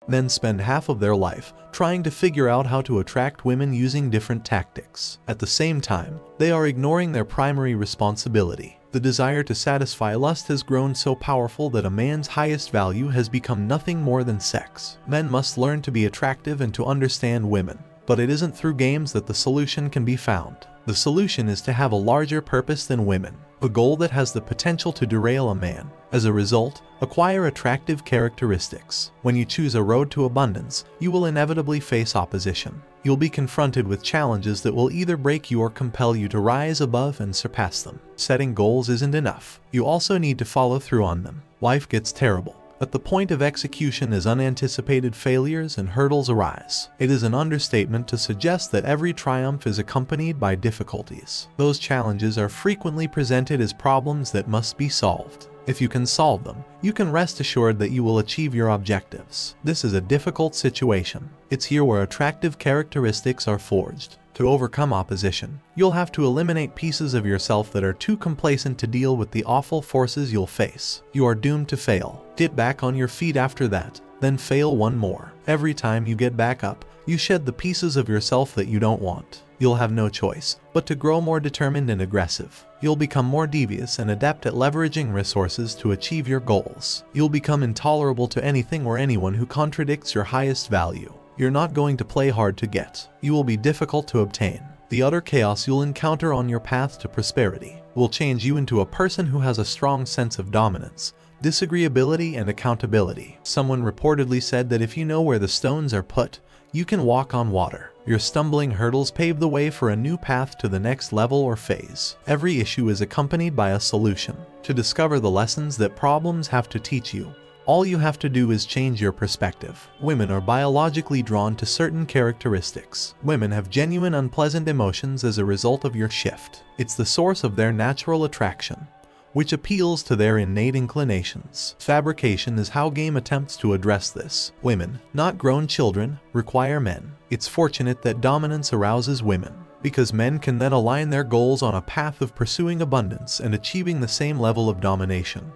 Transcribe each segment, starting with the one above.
Men spend half of their life trying to figure out how to attract women using different tactics. At the same time, they are ignoring their primary responsibility. The desire to satisfy lust has grown so powerful that a man's highest value has become nothing more than sex. Men must learn to be attractive and to understand women. But it isn't through games that the solution can be found. The solution is to have a larger purpose than women, a goal that has the potential to derail a man. As a result, acquire attractive characteristics. When you choose a road to abundance, you will inevitably face opposition. You'll be confronted with challenges that will either break you or compel you to rise above and surpass them. Setting goals isn't enough. You also need to follow through on them. Life gets terrible. At the point of execution as unanticipated failures and hurdles arise. It is an understatement to suggest that every triumph is accompanied by difficulties. Those challenges are frequently presented as problems that must be solved. If you can solve them, you can rest assured that you will achieve your objectives. This is a difficult situation. It's here where attractive characteristics are forged. To overcome opposition, you'll have to eliminate pieces of yourself that are too complacent to deal with the awful forces you'll face. You are doomed to fail. Get back on your feet after that, then fail one more. Every time you get back up, you shed the pieces of yourself that you don't want. You'll have no choice but to grow more determined and aggressive. You'll become more devious and adept at leveraging resources to achieve your goals. You'll become intolerable to anything or anyone who contradicts your highest value. You're not going to play hard to get. You will be difficult to obtain. The utter chaos you'll encounter on your path to prosperity will change you into a person who has a strong sense of dominance, disagreeability, and accountability. Someone reportedly said that if you know where the stones are put, you can walk on water. Your stumbling hurdles pave the way for a new path to the next level or phase. Every issue is accompanied by a solution. To discover the lessons that problems have to teach you, all you have to do is change your perspective. Women are biologically drawn to certain characteristics. Women have genuine unpleasant emotions as a result of your shift. It's the source of their natural attraction, which appeals to their innate inclinations. Fabrication is how game attempts to address this. Women, not grown children, require men. It's fortunate that dominance arouses women, because men can then align their goals on a path of pursuing abundance and achieving the same level of domination.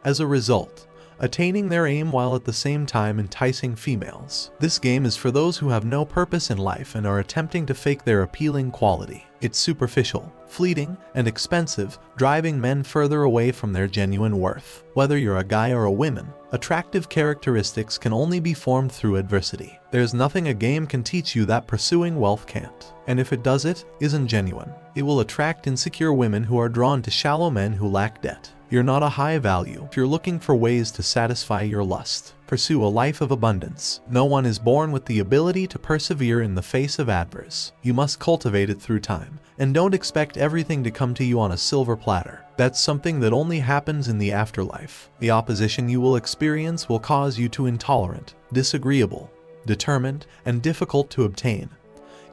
As a result, attaining their aim while at the same time enticing females. This game is for those who have no purpose in life and are attempting to fake their appealing quality. It's superficial, fleeting, and expensive, driving men further away from their genuine worth. Whether you're a guy or a woman, attractive characteristics can only be formed through adversity. There's nothing a game can teach you that pursuing wealth can't. And if it does, it isn't genuine. It will attract insecure women who are drawn to shallow men who lack debt. You're not a high value if you're looking for ways to satisfy your lust. Pursue a life of abundance. No one is born with the ability to persevere in the face of adverse. You must cultivate it through time, and don't expect everything to come to you on a silver platter. That's something that only happens in the afterlife. The opposition you will experience will cause you to intolerant, disagreeable, determined, and difficult to obtain,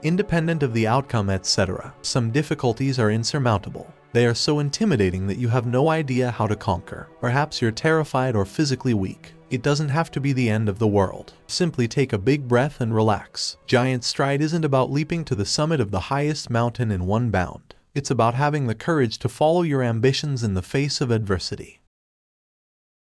independent of the outcome, etc. Some difficulties are insurmountable. They are so intimidating that you have no idea how to conquer. Perhaps you're terrified or physically weak. It doesn't have to be the end of the world. Simply take a big breath and relax. Giant Stride isn't about leaping to the summit of the highest mountain in one bound. It's about having the courage to follow your ambitions in the face of adversity.